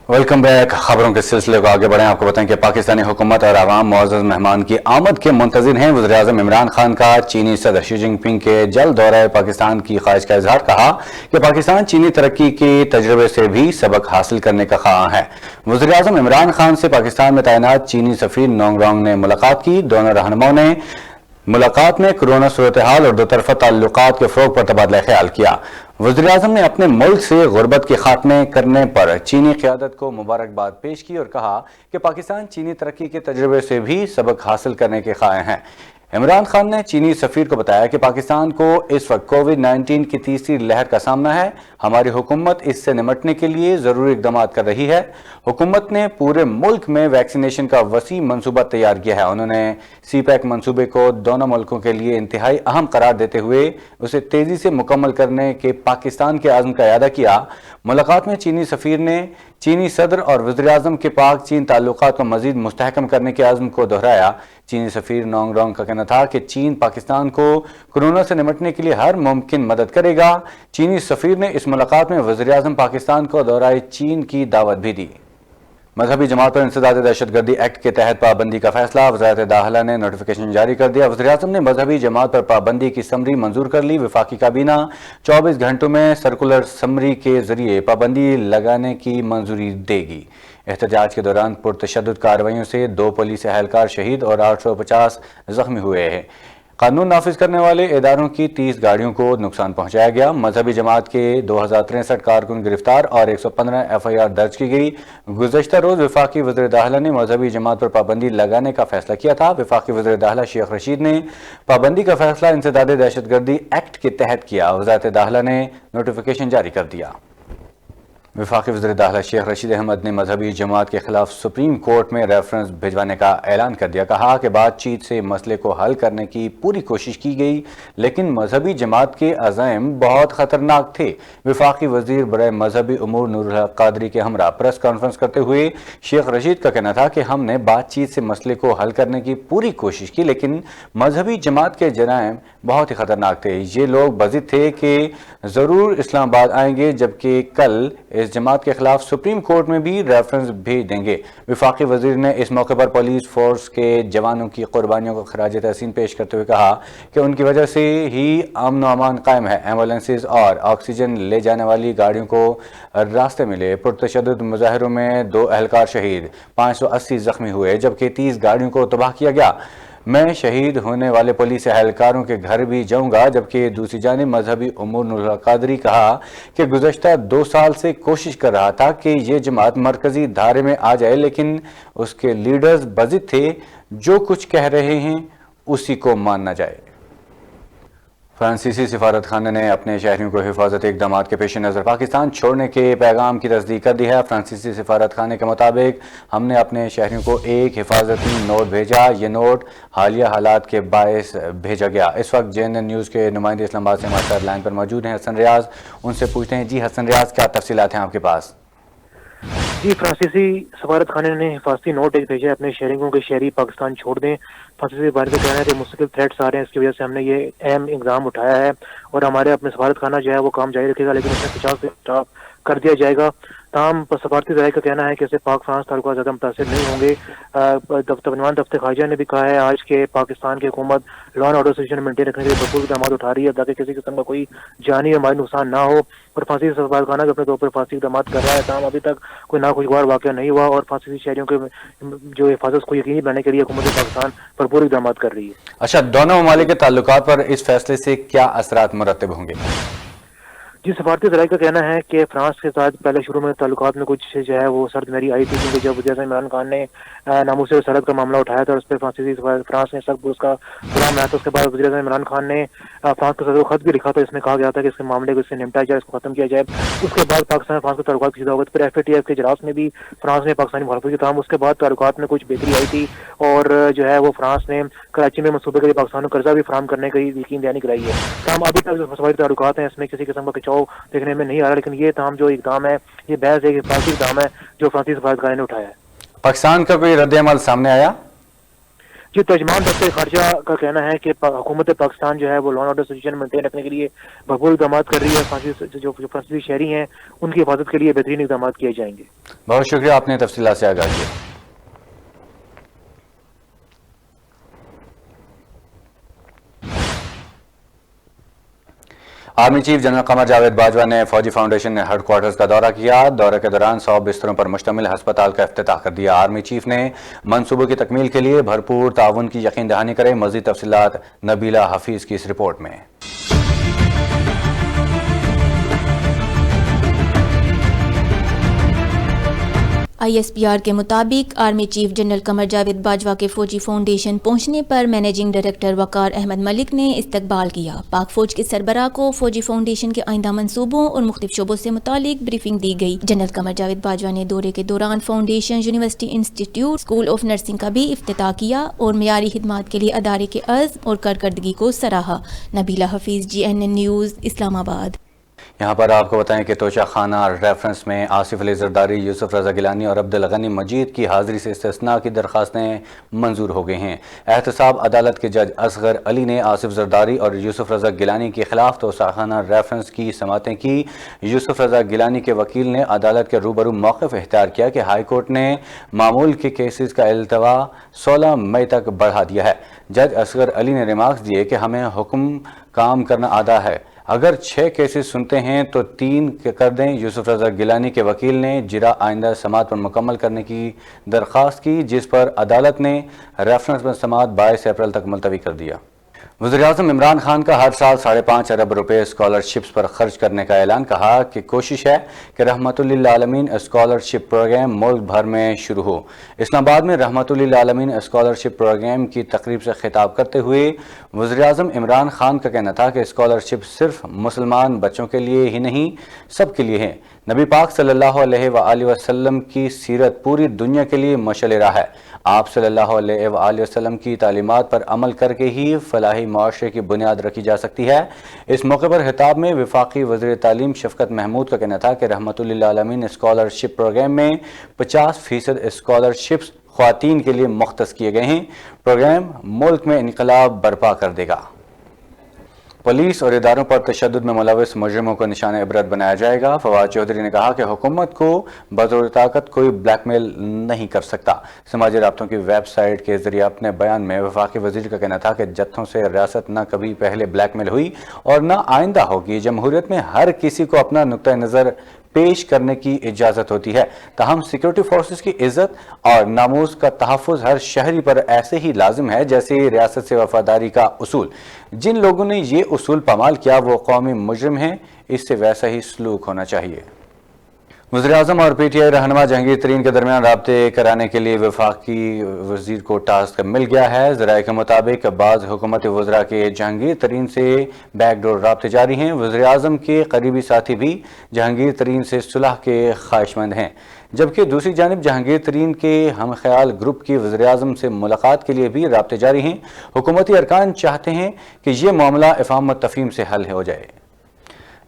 Welcome back. खबरों के सिलसिले को आगे बढ़ें। आपको बताएं कि पाकिस्तानी हुकूमत और आवाम मुअज़्ज़ज़ मेहमान की आमद के मुंतज़िर हैं। वज़ीर-ए-आज़म इमरान खान का चीनी सदर शी जिनपिंग के जल्द दौरे पाकिस्तान की ख्वाहिश का इजहार। कहा कि पाकिस्तान चीनी तरक्की के तजर्बे से भी सबक हासिल करने का ख्वाह है। वज़ीर-ए-आज़म इमरान खान से पाकिस्तान में तैनात चीनी सफ़ीर नोंग रोंग ने मुलाकात की। दोनों रहनुमाओं ने मुलाकात में कोरोना सूरत हाल और दोतरफा ताल्लुकात के फ़रोग़ पर तबादला ख्याल किया। वज़ीर-ए-आज़म ने अपने मुल्क से गुर्बत के खात्मे करने पर चीनी क़यादत को मुबारकबाद पेश की और कहा कि पाकिस्तान चीनी तरक्की के तजुर्बे से भी सबक हासिल करने के क़ाइल हैं। इमरान खान ने चीनी सफ़ीर को बताया कि पाकिस्तान को इस वक्त कोविड-19 की तीसरी लहर का सामना है। हमारी हुकूमत इससे निमटने के लिए ज़रूरी इक़दाम कर रही है। हुकूमत ने पूरे मुल्क में वैक्सीनेशन का वसी मनसूबा तैयार किया है। उन्होंने CPEC मनसूबे को दोनों मुल्कों के लिए इंतहाई अहम करार देते हुए उसे तेज़ी से मुकम्मल करने के पाकिस्तान के आज़म का इआदा किया। मुलाकात में चीनी सफ़ीर ने चीनी सदर और वज़ीर-ए-आज़म के पाक चीन ताल्लुकात को मज़ीद मुस्तहकम करने के आज़म को दोहराया। चीनी सफ़ीर नोंग रोंग का कहना था कि चीन पाकिस्तान को कोरोना से निमटने के लिए हर मुमकिन मदद करेगा। चीनी सफ़ीर ने इस मुलाकात में वज़ीर-ए-आज़म पाकिस्तान को दौराए चीन की दावत भी दी। मजहबी जमात पर इंसदाद दहशतगर्दी एक्ट के तहत पाबंदी का फैसला। वज़ारत दाखिला ने नोटिफिकेशन जारी कर दिया। वज़ीर-ए-आज़म ने मजहबी जमात पर पाबंदी की समरी मंजूर कर ली। वफाकी काबीना 24 घंटों में सर्कुलर समरी के जरिए पाबंदी लगाने की मंजूरी देगी। एहतजाज के दौरान पुरतशद्दुद कार्रवाइयों से 2 पुलिस एहलकार शहीद और 850 जख्मी हुए हैं। कानून नाफिज करने वाले इदारों की 30 गाड़ियों को नुकसान पहुंचाया गया। मजहबी जमात के 2063 कारकुन गिरफ्तार और 115 FIR दर्ज की गई। गुज़श्ता रोज वफाकी वज़ीर दाखिला ने मजहबी जमात पर पाबंदी लगाने का फैसला किया था। वफाकी वज़ीर दाखिला शेख रशीद ने पाबंदी का फैसला इंसदाद दहशतगर्दी एक्ट के तहत किया। वज़ारत दाखिला ने नोटिफिकेशन जारी कर दिया। वफाकी वज़ीर दाखिला शेख रशीद अहमद ने मजहबी जमात के खिलाफ सुप्रीम कोर्ट में रेफरेंस भिजवाने का ऐलान कर दिया। कहा कि बातचीत से मसले को हल करने की पूरी कोशिश की गई, लेकिन मजहबी जमात के अज़ाइम बहुत ख़तरनाक थे। वफाकी वज़ीर बराए मजहबी उमूर नूरुल हक क़ादरी के हमरा प्रेस कॉन्फ्रेंस करते हुए शेख रशीद का कहना था कि हमने बातचीत से मसले को हल करने की पूरी कोशिश की, लेकिन मजहबी जमात के जराइम बहुत ही ख़तरनाक थे। ये लोग बज़िद थे कि ज़रूर इस्लामाबाद आएंगे, जबकि कल इस जमात के खिलाफ सुप्रीम कोर्ट में भी रेफरेंस भेज देंगे। वफाकी वजीर ने इस मौके पर पुलिस फोर्स के जवानों की कुर्बानियों को खराज तहसीन पेश करते हुए कहा कि उनकी वजह से ही अमन व अमान कायम है। एम्बुलेंसेज और ऑक्सीजन ले जाने वाली गाड़ियों को रास्ते मिले। पुरतशद्दुद मुजाहिरों में 2 एहलकार शहीद, 580 जख्मी हुए, जबकि 30 गाड़ियों को तबाह किया गया। मैं शहीद होने वाले पुलिस एहलकारों के घर भी जाऊंगा। जबकि दूसरी जानिब मजहबी उमूर नूरुल हक क़ादरी कहा कि गुज़श्ता 2 साल से कोशिश कर रहा था कि ये जमात मरकजी धारे में आ जाए, लेकिन उसके लीडर्स बज़िद थे, जो कुछ कह रहे हैं उसी को मानना जाए। फ्रांसीसी सिफारत खाने ने अपने शहरियों को हिफाजती इक़दाम के पेश नज़र पाकिस्तान छोड़ने के पैगाम की तस्दीक कर दी है। फ्रांसीसी सिफारत खाने के मुताबिक हमने अपने शहरियों को एक हिफाजती नोट भेजा। ये नोट हालिया हालात के बायस भेजा गया। इस वक्त JNN न्यूज़ के नुमाइंदे इस्लामाबाद से हमारे साथ लाइन पर मौजूद हैं हसन रियाज। उनसे पूछते हैं, जी हसन रियाज, क्या तफसीलात हैं आपके पास? जी, फ्रांसीसी सफारत खाने ने हिफाजती नोट एक भेजा है अपने शहरियों के शहरी पाकिस्तान छोड़ दें। फ्रांसीसी भारत का कहना है कि मुस्तकिल थ्रेट्स आ रहे हैं, इसकी वजह से हमने ये अहम इक़दाम उठाया है और हमारे अपने सफारत खाना जो है वो काम जारी रखेगा, लेकिन उसमें 50 से स्टाफ कर दिया जाएगा। तमाम सफारती ज़राए का कहना है कि इससे पाक फ्रांस ताल्लुकात ज़्यादा मुतासिर नहीं होंगे। दफ्तर खारजा ने भी कहा है आज के पाकिस्तान की हुकूमत law and order situation maintain रखने के लिए भरपूर इक़दाम उठा रही है ताकि किसी किस्म का कोई जानी या माली नुकसान ना हो। और फांसी सफारत खाना अपने तौर पर फांसी इक़दाम कर रहा है। तमाम अभी तक कोई नाखुशगवार वाक़या नहीं हुआ और फांसी शहरियों के जो हिफाजत को यकीनी बनाने के लिए हुकूमत पाकिस्तान भरपूर इक़दाम कर रही है। अच्छा, दोनों ममालिक के ताल्लुकात पर इस फैसले से क्या असरात मुरतब होंगे? जी, सफारती ज़राए का कहना है कि फ्रांस के साथ पहले शुरू में ताल्लुकात में कुछ जो है वो सर्द मेरी आई थी, क्योंकि जब वज़ीर-ए-आज़म इमरान खान ने नामूस सरहद का मामला उठाया था और उस पर फ्रांस ने सख्त उसका गुलाम रहा था। उसके बाद वज़ीर-ए-आज़म इमरान खान ने फ्रांस के सदर को खत भी लिखा था, इसमें कहा गया था कि इसके मामले को इससे निपटाया जाए, इसको खत्म किया जाए। उसके बाद पाकिस्तान फ्रांस के ताल्लुकात सीधा होगा। फिर FATF के इजलास में भी फ्रांस ने पाकिस्तानी मुखालफत की तमाम। उसके बाद ताल्लुकात में कुछ बेहतरी आई थी और जो है वो फ्रांस ने कराची में मनसूबे के लिए पाकिस्तान को कर्जा भी फराहम करने की यकीन दहानी कराई है। तमाम अभी तक जो फसवाई ताल्लुकात हैं इसमें किसी किस्म का खिंचाव देखने में नहीं आ रहा, लेकिन ये तमाम जो इक़दाम है ये बहस एक हिफाजती इक़दाम है जो फ्रांसीसी सफारतखाने ने उठाया है। पाकिस्तान का कोई रद्द अमल सामने आया? جو तर्जमान दफ्तर खर्चा का कहना है कि हुकूमत पाकिस्तान जो है वो law and order situation maintain रखने के लिए भरपूर इकदाम कर रही है। जो फ्रांसीसी शहरी हैं उनकी हिफाजत के लिए बेहतरीन इकदाम किए जाएंगे। बहुत शुक्रिया, आपने तफसीलात से आगाह किया। Army chief general Qamar Javed Bajwa ने फौजी फाउंडेशन हेडक्वार्टर्स का दौरा किया। दौरे के दौरान 100 बिस्तरों पर मुश्तमिल अस्पताल का इफ्तिताह कर दिया। आर्मी चीफ ने मंसूबों की तकमील के लिए भरपूर ताउन की यकीन दहानी करे। मज़ीद तफसीलात नबीला हफीज की इस रिपोर्ट में। ISPR के मुताबिक army chief general Qamar Javed Bajwa के फौजी फाउंडेशन पहुंचने पर मैनेजिंग डायरेक्टर वकार अहमद मलिक ने इस्तकबाल किया। पाक फौज के सरबराह को फौजी फाउंडेशन के आइंदा मंसूबों और मुख्तलिफ शोबों से मुतालिक ब्रीफिंग दी गई। जनरल कमर जावेद बाजवा ने दौरे के दौरान foundation, university institute, school of nursing का भी इफ्तिताह किया और मियारी खिदमात के लिए अदारे के अज़्म और कारकर्दगी को सराहा। Nabila Hafeez, GNN news, Islamabad. यहाँ पर आपको बताएं कि तोशा खाना रेफरेंस में आसिफ अली जरदारी, यूसुफ रजा गिलानी और अब्दुल गनी मजीद की हाजिरी से इस्तिस्ना की दरखास्तें मंजूर हो गई हैं। एहतसाब अदालत के जज असगर अली ने आसिफ जरदारी और यूसुफ रजा गिलानी के खिलाफ तोशा खाना रेफरेंस की समातें की। यूसुफ रजा गिलानी के वकील ने अदालत के रूबरू मौक़िफ़ इख्तियार किया कि हाई कोर्ट ने मामूल के केसेस का इल्तवा 16 मई तक बढ़ा दिया है। जज असगर अली ने रिमार्क्स दिए कि हमें हुक्म काम करना आदा है, अगर 6 केसेस सुनते हैं तो 3 कर दें। यूसुफ रजा गिलानी के वकील ने जिरा आइंदा समात पर मुकम्मल करने की दरख्वास्त की, जिस पर अदालत ने रेफरेंस में समात 22 अप्रैल तक मुलतवी कर दिया। वज़ीर-ए-आज़म इमरान खान का हर साल 5.5 अरब रुपए स्कॉलरशिप्स पर खर्च करने का ऐलान। कहा कि कोशिश है कि रहमतुल्लिल आलमीन स्कॉलरशिप प्रोग्राम मुल्क भर में शुरू हो। इस्लामाबाद में रहमतुल्लिल आलमीन स्कॉलरशिप प्रोग्राम की तकरीब से खिताब करते हुए वज़ीर-ए-आज़म इमरान खान का कहना था कि स्कॉलरशिप सिर्फ मुसलमान बच्चों के लिए ही नहीं, सब के लिए है। नबी पाक सल्लल्लाहु अलैहि वसल्लम की सीरत पूरी दुनिया के लिए मशाल राह है। आप सल्लल्लाहु अलैहि वसल्लम की तालीमात पर अमल करके ही फलाही माशरे की बुनियाद रखी जा सकती है। इस मौके पर खिताब में वफाकी वज़ीर तालीम शफ़कत महमूद का कहना था कि रहमतुल्लिल आलमीन स्कॉलरशिप प्रोग्राम में 50% स्कॉलरशिप्स ख्वातीन के लिए मुख्तस किए गए हैं। प्रोग्राम मुल्क में इनकलाब बर्पा कर देगा। पुलिस और इदारों पर तशद्दुद में मुलविस मुजरिमों को निशान इबरत बनाया जाएगा। फवाद चौधरी ने कहा कि हुकूमत को बतौर ताकत कोई ब्लैकमेल नहीं कर सकता। समाजी राब्तों की वेबसाइट के जरिए अपने बयान में वफाकी वजीर का कहना था कि जत्थों से रियासत न कभी पहले ब्लैकमेल हुई और न आइंदा होगी। जमहूरियत में हर किसी को अपना नुक्ता नज़र पेश करने की इजाज़त होती है, ताहम सिक्योरिटी फोर्सेस की इज्जत और नामूस का तहफ़्फ़ुज़ हर शहरी पर ऐसे ही लाजिम है जैसे रियासत से वफादारी का उसूल। जिन लोगों ने ये उसूल पामाल किया वो कौमी मुजरिम हैं, इससे वैसा ही सलूक होना चाहिए। वज़ीर-ए-आज़म और PTI रहनुमा जहांगीर तरीन के दरमियान राब्ते कराने के लिए वफाकी वजीर को टास्क मिल गया है। ज़राए के मुताबिक बाज़ हुकूमत वज़रा के जहांगीर तरीन से बैकडोर राब्ते जारी हैं। वज़ीर-ए-आज़म के करीबी साथी भी जहांगीर तरीन से सुलह के ख्वाहिशमंद हैं, जबकि दूसरी जानिब जहांगीर तरीन के हम ख्याल ग्रुप की वज़ीर-ए-आज़म से मुलाकात के लिए भी राब्ते जारी हैं। हुकूमती अरकान चाहते हैं कि ये मामला इफ़ाम तफ़हीम से हल हो जाए।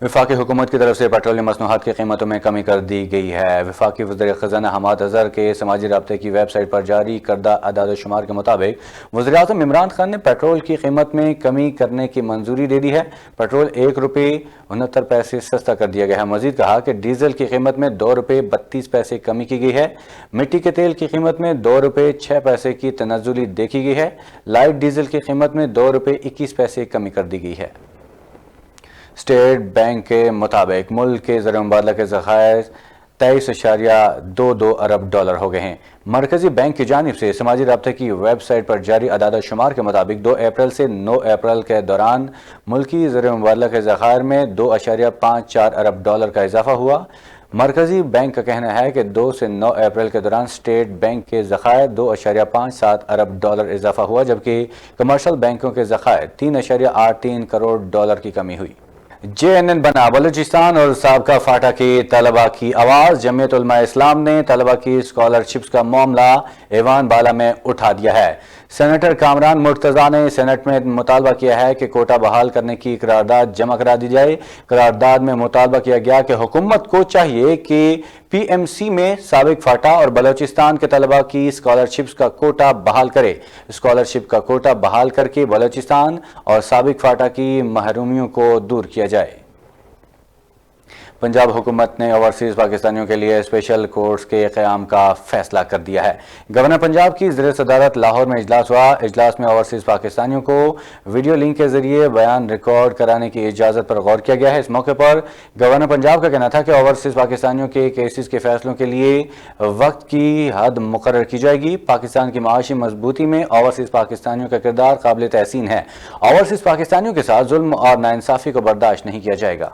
वफाकी हुकूमत की तरफ से पेट्रोलियम मसनूआत की कीमतों में कमी कर दी गई है। वफाकी वज़ीर ख़ज़ाना हमाद अज़हर के समाजी राब्ते की वेबसाइट पर जारी करदा अदाद शुमार के मुताबिक वज़ीर-ए-आज़म इमरान खान ने पेट्रोल की कीमत में कमी करने की मंजूरी दे दी है। पेट्रोल 1 रुपये 69 पैसे सस्ता कर दिया गया है। मज़ीद कहा कि डीजल की कीमत में 2 रुपये 32 पैसे कमी की गई है। मिट्टी के तेल की कीमत में 2 रुपये 6 पैसे की तनज़्ज़ुली देखी गई है। लाइट डीजल की कीमत में 2 रुपये 21 पैसे कमी कर दी गई है। स्टेट बैंक के मुताबिक मुल्क के ज़र मुबादला के ज़खायर 23.22 अरब डॉलर हो गए हैं। मरकज़ी बैंक की जानिब से समाजी राब्ते की वेबसाइट पर जारी अदाद शुमार के मुताबिक 2 अप्रैल से 9 अप्रैल के दौरान मुल्की ज़र मुबादला के ज़खायर में 2.54 अरब डॉलर का इजाफा हुआ। मरकज़ी बैंक का कहना है कि 2 से 9 अप्रैल के दौरान स्टेट बैंक के ज़खायर 2.57 अरब डॉलर इजाफा हुआ, जबकि कमर्शल बैंकों के ज़खायर 3.83 करोड़ डॉलर की कमी हुई। JNN बना बलूचिस्तान और साबका फाटा की तलबा की आवाज़। जमीयत उलमा इस्लाम ने तलबा की स्कॉलरशिप्स का मामला ऐवान बाला में उठा दिया है। سینیٹر کامران مرتضیٰ نے سینٹ میں مطالبہ کیا ہے کہ کوٹا بحال کرنے کی قرارداد جمع کرا دی جائے۔ قرارداد میں مطالبہ کیا گیا کہ حکومت کو چاہیے کہ پی ایم سی میں سابق فاٹا اور بلوچستان کے طلبہ کی اسکالرشپس کا کوٹا بحال کرے۔ اسکالرشپ کا کوٹا بحال کر کے بلوچستان اور سابق فاٹا کی محرومیوں کو دور کیا جائے۔ پنجاب حکومت نے اوورسیز پاکستانیوں کے لیے اسپیشل کورٹس کے قیام کا فیصلہ کر دیا ہے۔ گورنر پنجاب کی زیر صدارت لاہور میں اجلاس ہوا۔ اجلاس میں اوورسیز پاکستانیوں کو ویڈیو لنک کے ذریعے بیان ریکارڈ کرانے کی اجازت پر غور کیا گیا ہے۔ اس موقع پر گورنر پنجاب کا کہنا تھا کہ اوورسیز پاکستانیوں کے کیسز کے فیصلوں کے لیے وقت کی حد مقرر کی جائے گی۔ پاکستان کی معاشی مضبوطی میں اوورسیز پاکستانیوں کا کردار قابل تحسین ہے۔ اوورسیز پاکستانیوں کے ساتھ ظلم اور ناانصافی کو برداشت نہیں کیا جائے گا۔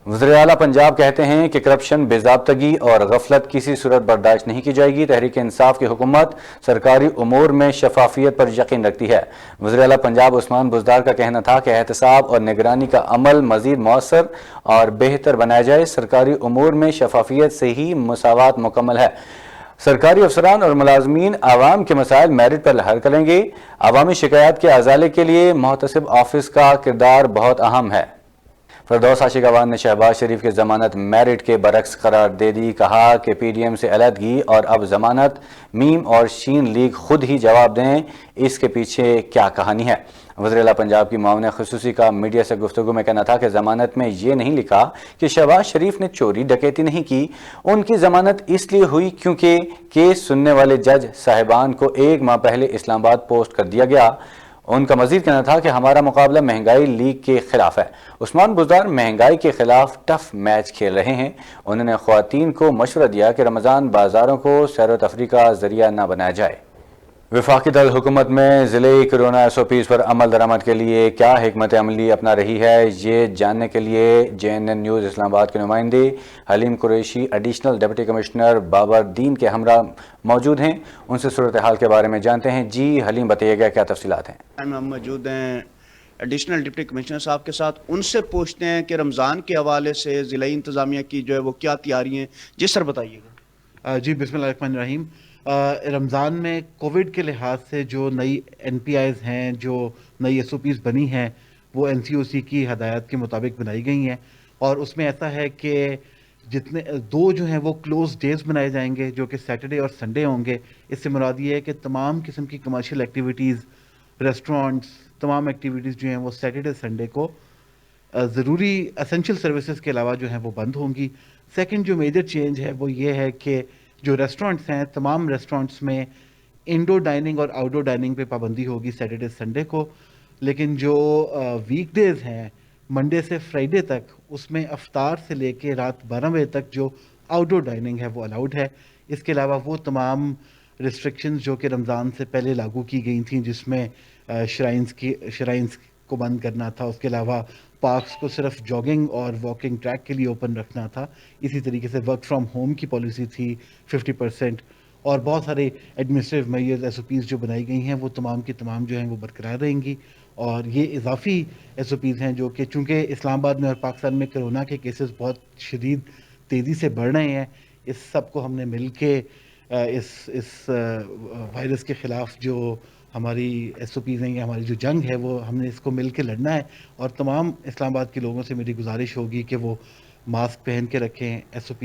وزیر اعلیٰ پنجاب کہتے ہیں کہ کرپشن، بے ضابطگی اور غفلت کسی صورت برداشت نہیں کی جائے گی۔ تحریک انصاف کی حکومت سرکاری امور میں شفافیت پر یقین رکھتی ہے۔ وزیر اعلیٰ پنجاب عثمان بزدار کا کہنا تھا کہ احتساب اور نگرانی کا عمل مزید مؤثر اور بہتر بنایا جائے۔ سرکاری امور میں شفافیت سے ہی مساوات مکمل ہے۔ سرکاری افسران اور ملازمین عوام کے مسائل میرٹ پر حل کریں گے۔ عوامی شکایات کے ازالے کے لیے محتسب آفس کا کردار بہت اہم ہے۔ فردوس عاشق عوان نے شہباز شریف کی ضمانت میرٹ کے برعکس قرار دے دی۔ کہا کہ پی ڈی ایم سے علیحدگی اور اب ضمانت، میم اور شین لیگ خود ہی جواب دیں اس کے پیچھے کیا کہانی ہے۔ وزیر اعلیٰ پنجاب کی معاون خصوصی کا میڈیا سے گفتگو میں کہنا تھا کہ ضمانت میں یہ نہیں لکھا کہ شہباز شریف نے چوری ڈکیتی نہیں کی۔ ان کی ضمانت اس لیے ہوئی کیونکہ کیس سننے والے جج صاحبان کو 1 ماہ پہلے اسلام آباد پوسٹ کر دیا گیا۔ ان کا مزید کہنا تھا کہ ہمارا مقابلہ مہنگائی لیگ کے خلاف ہے۔ عثمان بزدار مہنگائی کے خلاف ٹف میچ کھیل رہے ہیں۔ انہوں نے خواتین کو مشورہ دیا کہ رمضان بازاروں کو سیر و تفریح کا ذریعہ نہ بنایا جائے۔ وفاقی دل حکومت میں ضلعی کرونا ایس او پیز پر عمل درآمد کے لیے کیا حکمت عملی اپنا رہی ہے، یہ جاننے کے لیے J N N news Islamabad کے نمائندے Haleem Qureshi additional deputy commissioner Babar Din کے ہمراہ موجود ہیں۔ ان سے صورتحال کے بارے میں جانتے ہیں۔ جی حلیم، بتائیے گا کیا تفصیلات ہیں؟ ہم موجود ہیں ایڈیشنل ڈپٹی کمشنر صاحب کے ساتھ، ان سے پوچھتے ہیں کہ رمضان کے حوالے سے ضلعی انتظامیہ کی جو ہے وہ کیا تیاری ہیں۔ جی سر بتائیے گا۔ جی بسم اللہ الرحمن الرحیم۔ رمضان میں کووڈ کے لحاظ سے جو نئی این پی آئیز ہیں، جو نئی ایس او پیز بنی ہیں، وہ این سی او سی کی ہدایات کے مطابق بنائی گئی ہیں، اور اس میں ایسا ہے کہ جتنے 2 جو ہیں وہ کلوز ڈیز بنائے جائیں گے جو کہ سیٹرڈے اور سنڈے ہوں گے۔ اس سے مراد یہ ہے کہ تمام قسم کی کمرشل ایکٹیویٹیز، ریسٹورانٹس، تمام ایکٹیویٹیز جو ہیں وہ سیٹرڈے سنڈے کو ضروری اسینشل سروسز کے علاوہ جو ہیں وہ بند ہوں گی۔ سیکنڈ جو میجر چینج ہے وہ یہ ہے کہ جو ریسٹورنٹس ہیں، تمام ریسٹورنٹس میں انڈور ڈائننگ اور آؤٹ ڈور ڈائننگ پہ پابندی ہوگی سیٹرڈے سنڈے کو، لیکن جو ویک ڈیز ہیں منڈے سے فرائیڈے تک، اس میں افطار سے لے کے رات 12 بجے تک جو آؤٹ ڈور ڈائننگ ہے وہ الاؤڈ ہے۔ اس کے علاوہ وہ تمام ریسٹرکشنز جو کہ رمضان سے پہلے لاگو کی گئی تھیں، جس میں شرائنز کو بند کرنا تھا، اس کے علاوہ پارکس کو صرف جاگنگ اور واکنگ ٹریک کے لیے اوپن رکھنا تھا، اسی طریقے سے ورک فرام ہوم کی پالیسی تھی 50%، اور بہت سارے administrative measures S O Ps جو بنائی گئی ہیں وہ تمام کی تمام جو ہیں وہ برقرار رہیں گی۔ اور یہ اضافی ایس او پیز ہیں جو کہ چونکہ اسلام آباد میں اور پاکستان میں کرونا کے کیسز بہت شدید تیزی سے بڑھ رہے ہیں، اس سب کو ہم نے مل کے اس وائرس کے خلاف جو ہماری ایس او پیز ہیں یا ہماری جو جنگ ہے وہ ہم نے اس کو مل کے لڑنا ہے۔ اور تمام اسلام آباد کے لوگوں سے میری گزارش ہوگی کہ وہ ماسک پہن کے رکھیں، ایس او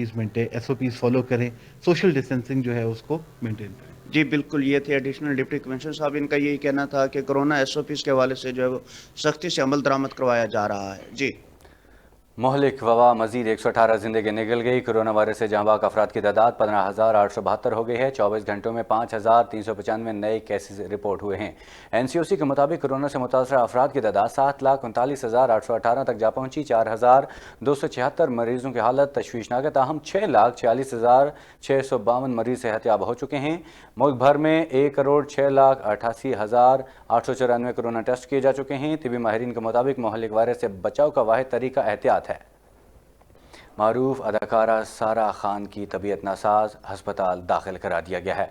پیز فالو کریں، سوشل ڈسٹینسنگ جو ہے اس کو مینٹین کریں۔ جی بالکل، یہ تھے ایڈیشنل ڈپٹی کمشنر صاحب۔ ان کا یہی کہنا تھا کہ کرونا ایس او پیز کے حوالے سے جو ہے وہ سختی سے عمل درآمد کروایا جا رہا ہے۔ جی مہلک وبا مزید 118 زندگی نکل گئی۔ کرونا وائرس سے جاں باک افراد کی تعداد 15,872 ہو گئی ہے۔ 24 گھنٹوں میں 5,395 نئے کیسز رپورٹ ہوئے ہیں۔ این سی او سی کے مطابق کرونا سے متاثرہ افراد کی تعداد 7,39,818 تک جا پہنچی۔ 4,276 مریضوں کی حالت تشویشناک ہے، تاہم 6,46,652 مریض صحت یاب ہو چکے ہیں۔ ملک بھر میں 1,06,88,894 کرونا ٹیسٹ کیے جا چکے ہیں۔ طبی ماہرین کے مطابق مہلک وائرس سے بچاؤ کا واحد طریقہ احتیاط ہے۔ معروف اداکارہ سارہ خان کی طبیعت ناساز، ہسپتال داخل کرا دیا گیا ہے۔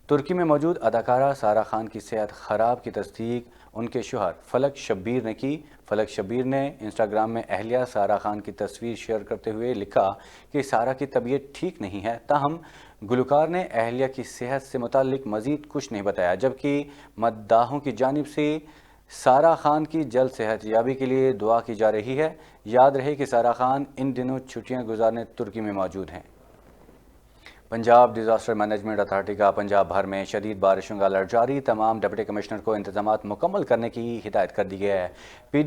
ترکی میں موجود اداکارہ سارہ خان کی صحت خراب کی تصدیق ان کے شوہر فلک شبیر نے کی۔ فلک شبیر نے انسٹاگرام میں اہلیہ سارہ خان کی تصویر شیئر کرتے ہوئے لکھا کہ سارہ کی طبیعت ٹھیک نہیں ہے، تاہم گلوکار نے اہلیہ کی صحت سے متعلق مزید کچھ نہیں بتایا، جبکہ مداحوں کی جانب سے سارا خان کی جلد صحت یابی کے لیے دعا کی جا رہی ہے۔ یاد رہے کہ سارا خان ان دنوں چھٹیاں گزارنے ترکی میں موجود ہیں۔ پنجاب ڈیزاسٹر مینجمنٹ اتھارٹی کا پنجاب بھر میں شدید بارشوں کا الرٹ جاری، تمام ڈپٹی کمشنر کو انتظامات مکمل کرنے کی ہدایت کر دی گئی ہے۔ پی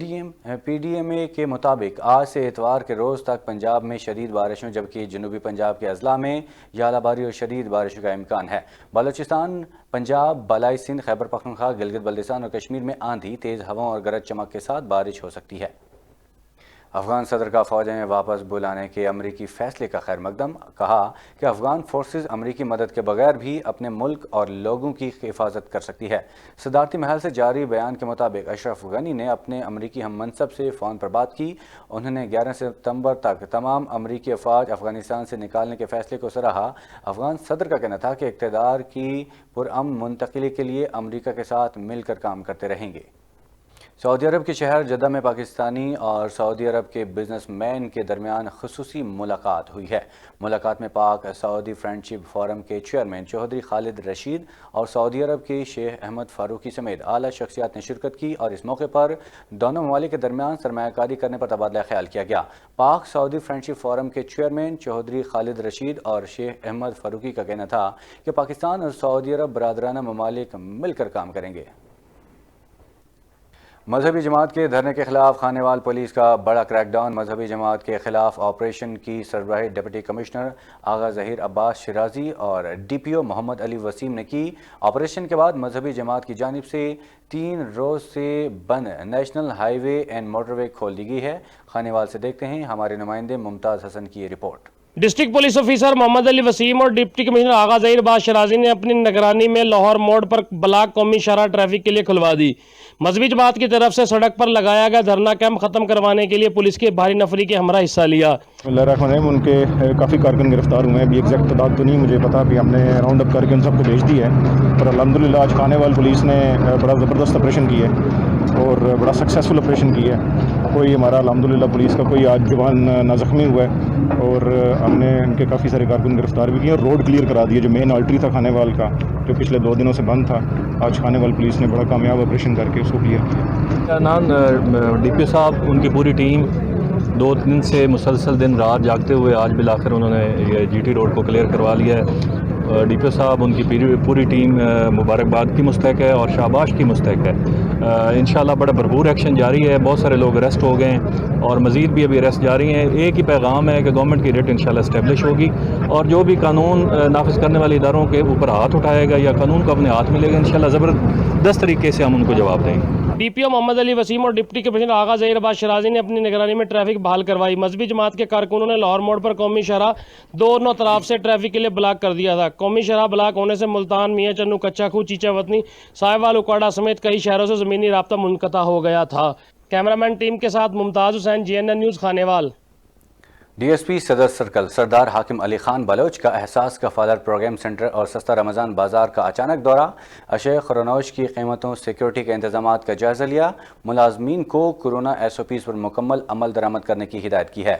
ڈی ایم اے کے مطابق آج سے اتوار کے روز تک پنجاب میں شدید بارشوں، جبکہ جنوبی پنجاب کے اضلاع میں ژالہ باری اور شدید بارشوں کا امکان ہے۔ بلوچستان، پنجاب، بالائی سندھ، خیبر پختونخوا، گلگت بلتستان اور کشمیر میں آندھی، تیز ہواؤں اور گرج چمک کے ساتھ بارش ہو سکتی ہے۔ افغان صدر کا فوجیں واپس بلانے کے امریکی فیصلے کا خیر مقدم، کہا کہ افغان فورسز امریکی مدد کے بغیر بھی اپنے ملک اور لوگوں کی حفاظت کر سکتی ہے۔ صدارتی محل سے جاری بیان کے مطابق اشرف غنی نے اپنے امریکی ہم منصب سے فون پر بات کی۔ انہوں نے 11 ستمبر تک تمام امریکی افواج افغانستان سے نکالنے کے فیصلے کو سراہا۔ افغان صدر کا کہنا تھا کہ اقتدار کی پرامن منتقلی کے لیے امریکہ کے ساتھ مل کر کام کرتے رہیں گے۔ سعودی عرب کے شہر جدہ میں پاکستانی اور سعودی عرب کے بزنس مین کے درمیان خصوصی ملاقات ہوئی ہے۔ ملاقات میں پاک سعودی فرینڈشپ فورم کے چیئرمین چوہدری خالد رشید اور سعودی عرب کے شیخ احمد فاروقی سمیت اعلیٰ شخصیات نے شرکت کی اور اس موقع پر دونوں ممالک کے درمیان سرمایہ کاری کرنے پر تبادلہ خیال کیا گیا۔ پاک سعودی فرینڈشپ فورم کے چیئرمین چوہدری خالد رشید اور شیخ احمد فاروقی کا کہنا تھا کہ پاکستان اور سعودی عرب برادرانہ ممالک مل کر کام کریں گے۔ مذہبی جماعت کے دھرنے کے خلاف خانیوال پولیس کا بڑا کریک ڈاؤن، مذہبی جماعت کے خلاف آپریشن کی سربراہی ڈپٹی کمشنر آغا ظہیر عباس شیرازی اور ڈی پی او محمد علی وسیم نے کی۔ آپریشن کے بعد مذہبی جماعت کی جانب سے 3 روز سے بند national highway and motorway کھول دی گئی ہے۔ خانیوال سے دیکھتے ہیں ہمارے نمائندے ممتاز حسن کی یہ رپورٹ۔ ڈسٹرکٹ پولیس آفیسر محمد علی وسیم اور ڈپٹی کمشنر آغا ظہیر عباس شیرازی نے اپنی نگرانی میں لاہور موڑ پر بلاک قومی شاہراہ ٹریفک کے لیے کھلوا دی۔ مذہبی جماعت کی طرف سے سڑک پر لگایا گیا دھرنا کیمپ ختم کروانے کے لیے پولیس کے بھاری نفری کے ہمراہ حصہ لیا۔ اللہ الرحمن الرحیم، ان کے کافی کارکن گرفتار ہوئے ہیں، ابھی ایگزیکٹ تعداد تو نہیں مجھے پتا، ابھی ہم نے راؤنڈ اپ کر کے ان سب کو بھیج دی ہے، اور الحمدللہ آج خانیوال پولیس نے بڑا زبردست آپریشن کی ہے اور بڑا سکسیزفل آپریشن کی ہے۔ کوئی ہمارا الحمدللہ پولیس کا کوئی آج جوان نہ زخمی ہوا ہے، اور ہم نے ان کے کافی سارے کارکن گرفتار بھی کیے اور روڈ کلیئر کرا دیے جو مین آرٹری تھا خانیوال کا، جو پچھلے 2 دنوں سے بند تھا۔ آج خانیوال پولیس نے بڑا کامیاب آپریشن کر کے اس کو کلیئر کیا۔ ڈی پی صاحب، ان کی پوری ٹیم 2 دن سے مسلسل دن رات جاگتے ہوئے آج بالآخر انہوں نے یہ جی ٹی روڈ کو کلیئر کروا لیا ہے۔ ڈی پی صاحب، ان کی پوری ٹیم مبارکباد کی مستحق ہے اور شاباش کی مستحق ہے۔ انشاءاللہ بڑا بھرپور ایکشن جاری ہے، بہت سارے لوگ اریسٹ ہو گئے ہیں اور مزید بھی ابھی اریسٹ جاری ہیں۔ ایک ہی پیغام ہے کہ گورنمنٹ کی ریٹ انشاءاللہ اسٹیبلش ہوگی، اور جو بھی قانون نافذ کرنے والے اداروں کے اوپر ہاتھ اٹھائے گا یا قانون کو اپنے ہاتھ میں لے گا، انشاءاللہ زبردست طریقے سے ہم ان کو جواب دیں گے۔ ڈی پی او محمد علی وسیم اور ڈپٹی کمشنر آغا ظہیر عباس شیرازی نے اپنی نگرانی میں ٹریفک بحال کروائی۔ مذہبی جماعت کے کارکنوں نے لاہور موڑ پر قومی شاہراہ دونوں طرف سے ٹریفک کے لیے بلاک کر دیا تھا۔ قومی شاہراہ بلاک ہونے سے ملتان، میاں چنو، کچا کھو، چیچا وطنی، سائیوال، اکواڑہ سمیت کئی شہروں سے زمینی رابطہ منقطع ہو گیا تھا۔ کیمرامین ٹیم کے ساتھ ممتاز حسین، GNN news, Khanewal. D S P صدر سرکل سردار حاکم علی خان بلوچ کا احساس کفالت پروگرام سینٹر اور سستا رمضان بازار کا اچانک دورہ، اشیاء خورنوش کی قیمتوں، سیکیورٹی کے انتظامات کا جائزہ لیا، ملازمین کو کورونا SOPs پر مکمل عمل درآمد کرنے کی ہدایت کی ہے۔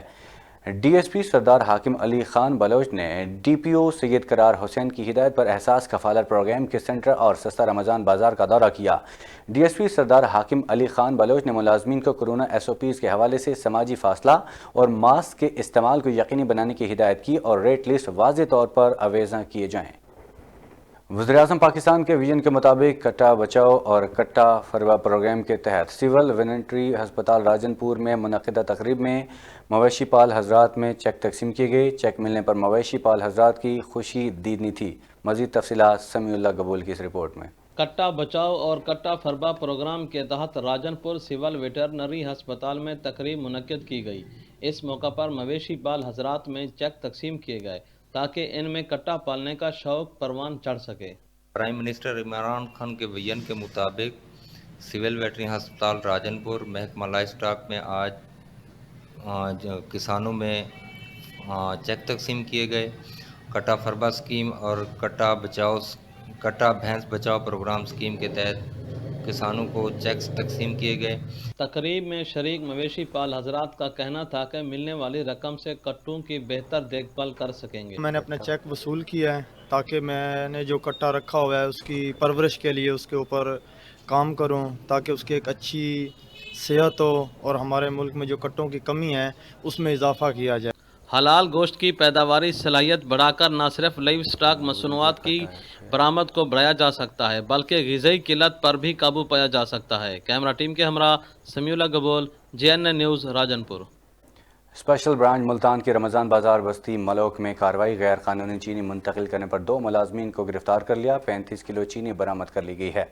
ڈی ایس پی سردار حاکم علی خان بلوچ نے ڈی پی او سید قرار حسین کی ہدایت پر احساس کفالت پروگرام کے سینٹر اور سستا رمضان بازار کا دورہ کیا۔ ڈی ایس پی سردار حاکم علی خان بلوچ نے ملازمین کو کورونا SOPs کے حوالے سے سماجی فاصلہ اور ماسک کے استعمال کو یقینی بنانے کی ہدایت کی اور ریٹ لسٹ واضح طور پر اویزاں کیے جائیں۔ وزیراعظم پاکستان کے ویژن کے مطابق کٹا بچاؤ اور کٹا فروا پروگرام کے تحت سول وینٹری ہسپتال راجن پور میں منعقدہ تقریب میں مویشی پال حضرات میں چیک تقسیم کیے گئے۔ چیک ملنے پر مویشی پال حضرات کی خوشی دیدنی تھی۔ مزید تفصیلات سمیع اللہ قبول کی اس رپورٹ میں۔ کٹا بچاؤ اور کٹا فربا پروگرام کے تحت راجن پور سول ویٹرنری ہسپتال میں تقریب منعقد کی گئی۔ اس موقع پر مویشی پال حضرات میں چیک تقسیم کیے گئے تاکہ ان میں کٹا پالنے کا شوق پروان چڑھ سکے۔ پرائم منسٹر عمران خان کے ویژن کے مطابق سول ویٹرنری ہسپتال راجن پور محکمہ لائف اسٹاک میں آج کسانوں میں چیک تقسیم کیے گئے۔ کٹا فربا اسکیم اور کٹا بھینس بچاؤ پروگرام اسکیم کے تحت किसानों को चेक्स तकसीम किए गए। तकरीब में शरीक मवेशी पाल हजरात का कहना था कि मिलने वाली रकम से कट्टों की बेहतर देखभाल कर सकेंगे। मैंने अपना चेक वसूल किया है ताकि मैंने जो कट्टा रखा हुआ है उसकी परवरिश के लिए उसके ऊपर काम करूं, ताकि उसकी एक अच्छी सेहत हो और हमारे मुल्क में जो कट्टों की कमी है उसमें इजाफा किया जाए। हलाल गोश्त की पैदावारी सलाहियत बढ़ाकर न सिर्फ लाइव स्टॉक मसनूआत की बरामद को बढ़ाया जा सकता है बल्कि ग़िज़ाई किल्लत पर भी काबू पाया जा सकता है। कैमरा टीम के हमरा Samiullah Gabol, JNN news, Rajanpur. Special branch Multan की रमज़ान बाजार बस्ती मलोक में कार्रवाई। गैर कानूनी चीनी मुंतकिल करने पर 2 मुलाजमीन को गिरफ्तार कर लिया। 35 किलो चीनी बरामद कर ली गई है।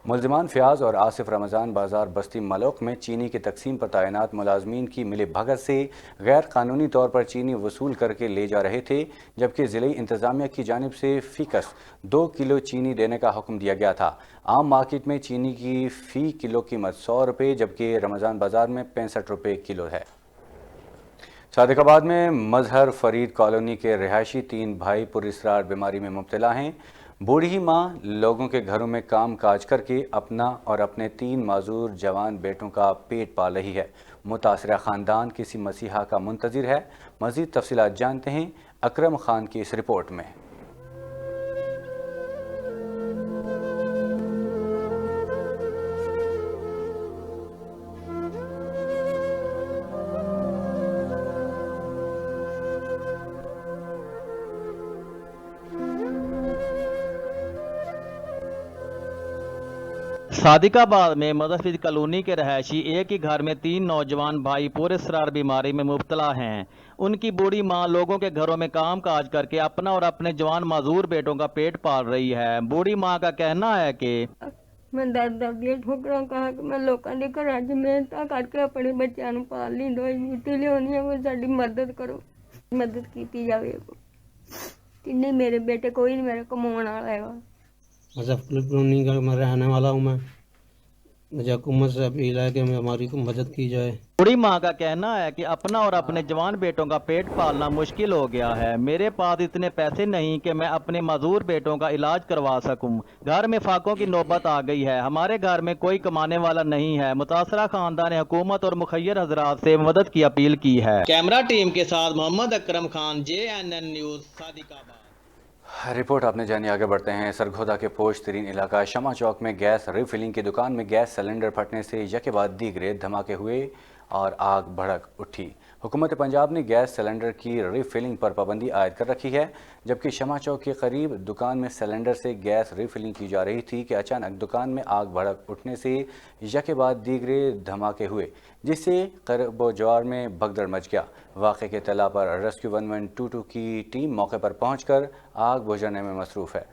मुलजिमान फयाज और आसिफ रमज़ान बाजार बस्ती मलोक में चीनी की तकसीम पर तैनात मुलाजमीन की मिली भगत से गैर कानूनी तौर पर चीनी वसूल करके ले जा रहे थे, जबकि ज़िले इंतज़ामिया की जानिब से फ़ीकस 2 किलो चीनी देने का हुक्म दिया गया था। आम मार्केट में चीनी की फ़ी किलो कीमत 100 रुपये जबकि रमज़ान बाजार में 65 रुपये किलो है। सादिकाबाद में मजहर फरीद कॉलोनी के रिहायशी 3 भाई पुरस्रार बीमारी में मुब्तला हैं। बूढ़ी माँ लोगों के घरों में काम काज करके अपना और अपने 3 माजूर जवान बेटों का पेट पाल रही है। मुतासरा ख़ानदान किसी मसीहा का मुंतज़िर है। मज़ीद तफसीलात जानते हैं अकरम खान की इस रिपोर्ट में। सादिकाबाद में मजहर कॉलोनी के रहायशी एक ही घर में 3 नौजवान भाई पुरस्रार बीमारी में मुब्तला हैं। उनकी बूढ़ी माँ लोगों के घरों में काम काज करके अपना और अपने जवान माजूर बेटों का पेट पाल रही है। बूढ़ी माँ का कहना है कि मैं दर्द ठोकरा कहा कि मैं लोगों के घर च मेहनत करके अपने बच्चों को पाल ली, दवाई बूटी लियानी है, वो साड़ी मदद करो, मदद की जाए। तीन मेरे बेटे, कोई नहीं मेरा कमाने वाला है। मुजफ्फरपुर कॉलोनी का मैं रहने वाला हूँ। मुझे हुकूमत से अपील है कि हमारी मदद की जाए। बूढ़ी माँ का कहना है कि अपना और अपने जवान बेटों का पेट पालना मुश्किल हो गया है। मेरे पास इतने पैसे नहीं कि मैं अपने माजूर बेटों का इलाज करवा सकूं। घर में फाकों की नौबत आ गई है। हमारे घर में कोई कमाने वाला नहीं है। मुतासरा खानदान ने हुकूमत और मुखय्यर हजरात से मदद की अपील की है। कैमरा टीम के साथ Mohammad Akram Khan, JNN news, Sadiqabad. Report आपने जानी, आगे बढ़ते हैं। सरगोदा के पोश तरीन इलाका शमा चौक में गैस रिफिलिंग की दुकान में गैस सिलेंडर फटने से यके बाद दीगरे धमाके हुए और आग भड़क उठी। हुकूमत पंजाब ने गैस सिलेंडर की रिफिलिंग पर पाबंदी आयद कर रखी है, जबकि शमा चौक के करीब दुकान में सिलेंडर से गैस रिफिलिंग की जा रही थी कि अचानक दुकान में आग भड़क उठने से यके बाद दीगरे धमाके हुए, जिससे करबोजवार में भगदड़ मच गया। वाक़े के इत्तला पर रेस्क्यू 1122 की टीम मौके पर पहुंचकर आग बुझाने में मसरूफ़ है।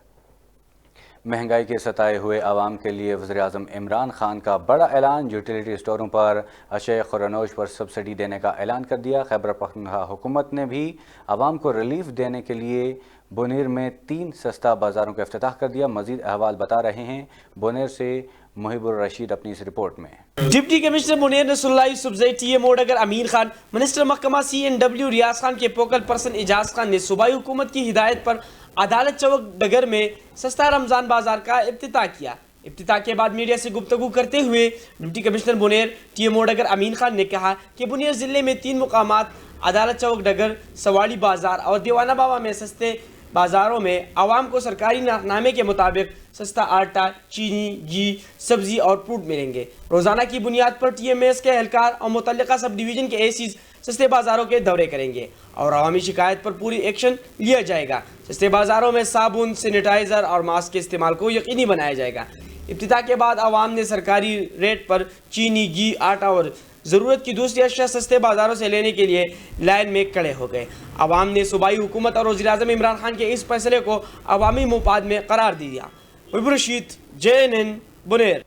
महंगाई के सताए हुए आवाम के लिए वज़ीर-ए-आज़म इमरान खान का बड़ा ऐलान। यूटिलिटी स्टोरों पर अशय खुरानोश पर सब्सिडी देने का ऐलान कर दिया। खैबर पख्तूनख्वा हुकूमत ने भी आवाम को रिलीफ देने के लिए बोनेर में 3 सस्ता बाज़ारों का इफ्तिताह कर दिया। मज़ीद अहवाल बता रहे हैं बोनेर से मुहिबुर रशीद अपनी इस रिपोर्ट में। Deputy commissioner Munir Nasrullah Yousafzai, TM ओडगर अमीर खान, मिनिस्टर महकमा CNW रियाज खान के फोकल पर्सन एजाज खान ने सूबाई हुकूमत की हिदायत पर अदालत चौक डगर में सस्ता रमज़ान बाजार का इफ्तिताह किया। इफ्तिताह के बाद मीडिया से गुफ्तगू करते हुए डिप्टी कमिश्नर मुनीर TM ओडगर अमीन खान ने कहा कि बुनियर ज़िले में 3 मुकामात अदालत चौक डगर, सवाड़ी बाजार और दीवाना बाबा में सस्ते बाज़ारों में आवाम को सरकारी नामनामे के मुताबिक सस्ता आटा, चीनी, घी, सब्जी और फ्रूट मिलेंगे। रोज़ाना की बुनियाद पर TMS के एहलकार और मुतल्लिका सब डिवीज़न के ACs सस्ते बाज़ारों के दौरे करेंगे और अवामी शिकायत पर पूरी एक्शन लिया जाएगा। सस्ते बाज़ारों में साबुन, सैनिटाइज़र और मास्क के इस्तेमाल को यकीनी बनाया जाएगा। इफ्तिताह के बाद आवाम ने सरकारी रेट पर चीनी, घी, आटा और ज़रूरत की दूसरी अशिया सस्ते बाज़ारों से लेने के लिए लाइन में खड़े हो गए। आवाम ने सूबाई हुकूमत और वज़ीर-ए-आज़म इमरान खान के इस फैसले को अवामी मुफाद में करार दिया। Muhibur Rasheed, JNN Buner.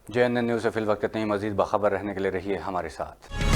JNN news से फिल वक्त इतनी। मज़ीद बाखबर रहने के लिए रहिए हमारे साथ।